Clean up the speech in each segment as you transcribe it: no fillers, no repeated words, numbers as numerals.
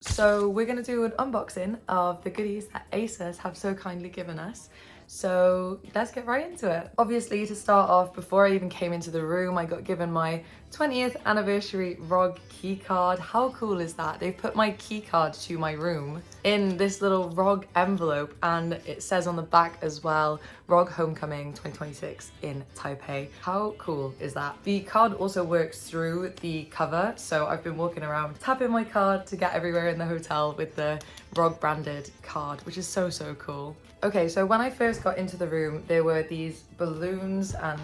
So we're going to do an unboxing of the goodies that Asus have so kindly given us. So let's get right into it. Obviously, to start off, before I even came into the room, I got given my 20th anniversary ROG key card. How cool is that? They've put my key card to my room in this little ROG envelope, and it says on the back as well, ROG Homecoming 2026 in Taipei. How cool is that? The card also works through the cover, so I've been walking around tapping my card to get everywhere in the hotel with the ROG branded card, which is so cool. Okay, so when I first got into the room, there were these balloons and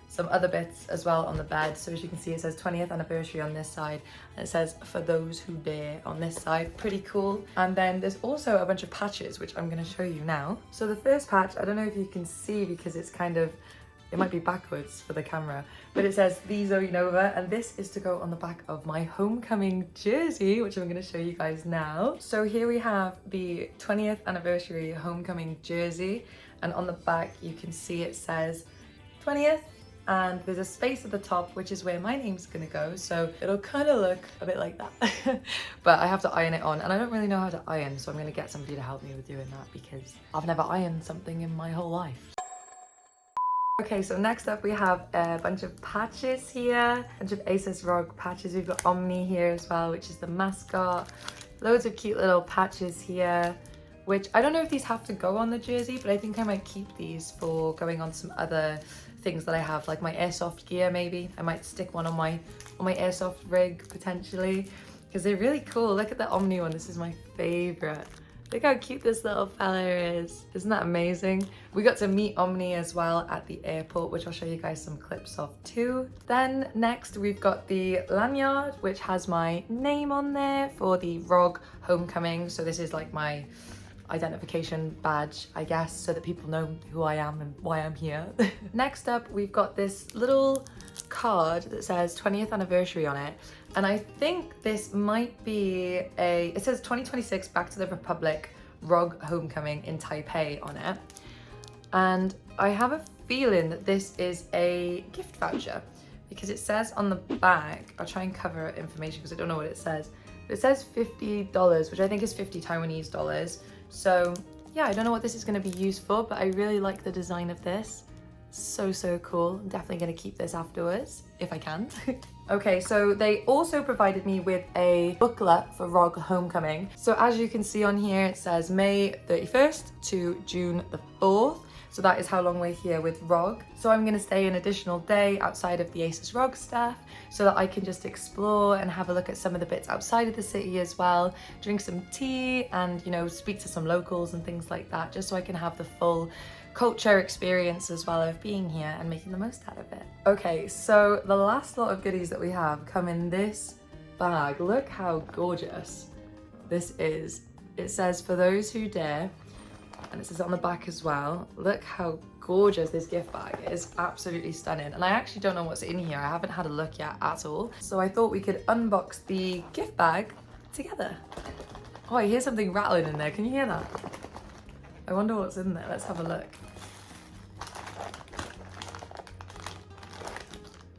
some other bits as well on the bed. So as you can see, it says 20th anniversary on this side, and it says for those who dare on this side. Pretty cool. And then there's also a bunch of patches, which I'm gonna show you now. So the first patch, I don't know if you can see because it's kind of, it might be backwards for the camera, but it says the Zoe Nova, and this is to go on the back of my homecoming jersey, which I'm going to show you guys now. So here we have the 20th anniversary homecoming jersey, and on the back you can see it says 20th, and there's a space at the top, which is where my name's gonna go, so it'll kind of look a bit like that. But I have to iron it on, and I don't really know how to iron, so I'm gonna get somebody to help me with doing that because I've never ironed something in my whole life. Okay, so next up we have a bunch of patches here, a bunch of Asus ROG patches. We've got Omni here as well, which is the mascot. Loads of cute little patches here, which I don't know if these have to go on the jersey, but I think I might keep these for going on some other things that I have, like my airsoft gear maybe. I might stick one on my airsoft rig potentially, because they're really cool. Look at the Omni one, this is my favorite. Look how cute this little fella is. Isn't that amazing? We got to meet Omni as well at the airport, which I'll show you guys some clips of too. Then next we've got the lanyard, which has my name on there for the ROG Homecoming. So this is like my identification badge, I guess, so that people know who I am and why I'm here. Next up, we've got this little card that says 20th anniversary on it, and I think this might be it says 2026 Back to the Republic ROG Homecoming in Taipei on it, and I have a feeling that this is a gift voucher because it says on the back, I'll try and cover information because I don't know what it says, but it says $50, which I think is 50 Taiwanese dollars. So yeah, I don't know what this is going to be used for, but I really like the design of this. So cool. I'm definitely going to keep this afterwards if I can. Okay, so they also provided me with a booklet for ROG Homecoming. So as you can see on here, it says May 31st to June the 4th. So that is how long we're here with ROG. So I'm going to stay an additional day outside of the Asus ROG staff so that I can just explore and have a look at some of the bits outside of the city as well, drink some tea and, you know, speak to some locals and things like that, just so I can have the full culture experience as well of being here and making the most out of it. Okay, so the last lot of goodies that we have come in this bag. Look how gorgeous this is. It says for those who dare, and it says on the back as well. Look how gorgeous this gift bag is. Absolutely stunning. And I actually don't know what's in here. I haven't had a look yet at all. So I thought we could unbox the gift bag together. Oh, I hear something rattling in there. Can you hear that? I wonder what's in there. Let's have a look.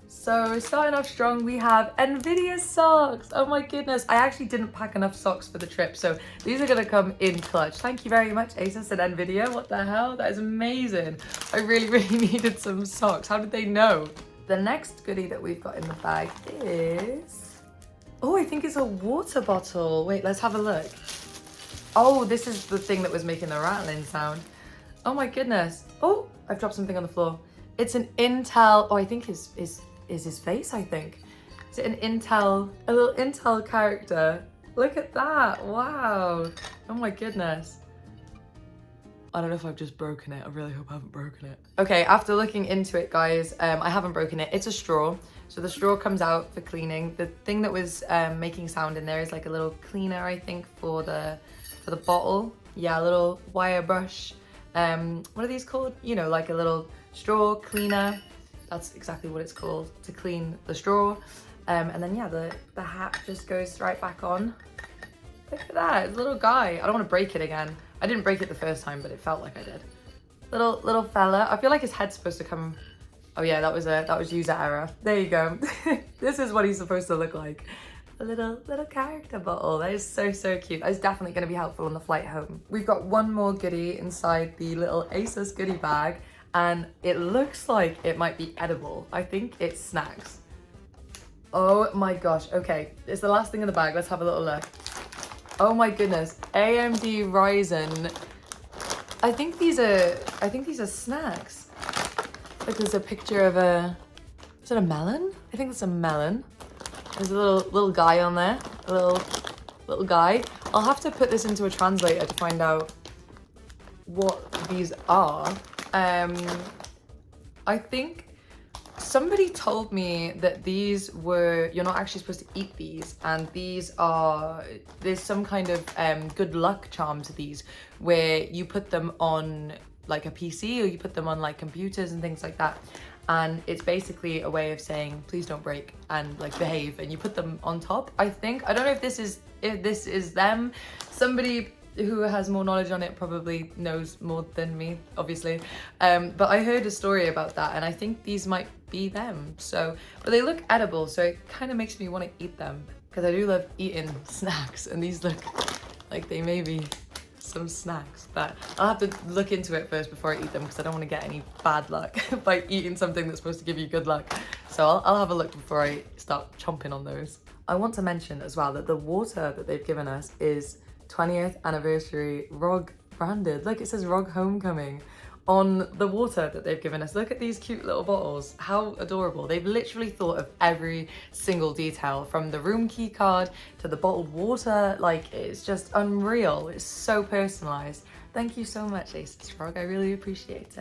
So starting off strong, we have NVIDIA socks. Oh my goodness, I actually didn't pack enough socks for the trip, so these are gonna come in clutch. Thank you very much, Asus and NVIDIA. What the hell? That is amazing. I really needed some socks. How did they know? The next goodie that we've got in the bag is, oh, I think it's a water bottle. Wait, let's have a look. Oh, this is the thing that was making the rattling sound. Oh my goodness. Oh, I've dropped something on the floor. It's an Intel, oh, I think is his face, I think. Is it a little Intel character? Look at that, wow. Oh my goodness. I don't know if I've just broken it. I really hope I haven't broken it. Okay, after looking into it, guys, I haven't broken it. It's a straw. So the straw comes out for cleaning. The thing that was making sound in there is like a little cleaner, I think, for the bottle. Yeah, a little wire brush. What are these called? You know, like a little straw cleaner. That's exactly what it's called, to clean the straw. And then yeah, the hat just goes right back on. Look at that, it's a little guy. I don't want to break it again. I didn't break it the first time, but it felt like I did. Little fella. I feel like his head's supposed to come. Oh yeah, that was user error. There you go. This is what he's supposed to look like. a little character bottle. That is so cute. That is definitely going to be helpful on the flight home. We've got one more goodie inside the little Asus goodie bag, and it looks like it might be edible. I think it's snacks. Oh my gosh. Okay, it's the last thing in the bag. Let's have a little look. Oh my goodness, AMD Ryzen. I think these are snacks. Like there's a picture of is it a melon? I think it's a melon. There's a little guy on there, a little guy. I'll have to put this into a translator to find out what these are. I think somebody told me that these were, you're not actually supposed to eat these, and there's some kind of good luck charm to these, where you put them on like a PC or you put them on like computers and things like that. And it's basically a way of saying, please don't break and like behave, and you put them on top, I think. I don't know if this is them. Somebody who has more knowledge on it probably knows more than me, obviously. But I heard a story about that, and I think these might be them. So, but they look edible, so it kind of makes me want to eat them, because I do love eating snacks, and these look like they may be some snacks. But I'll have to look into it first before I eat them, because I don't want to get any bad luck by eating something that's supposed to give you good luck. So I'll have a look before I start chomping on those. I want to mention as well that the water that they've given us is 20th anniversary ROG branded. Look, it says ROGHomecoming on the water that they've given us. Look at these cute little bottles. How adorable. They've literally thought of every single detail, from the room key card to the bottled water. Like, it's just unreal. It's so personalized. Thank you so much, ASUS Rog. I really appreciate it.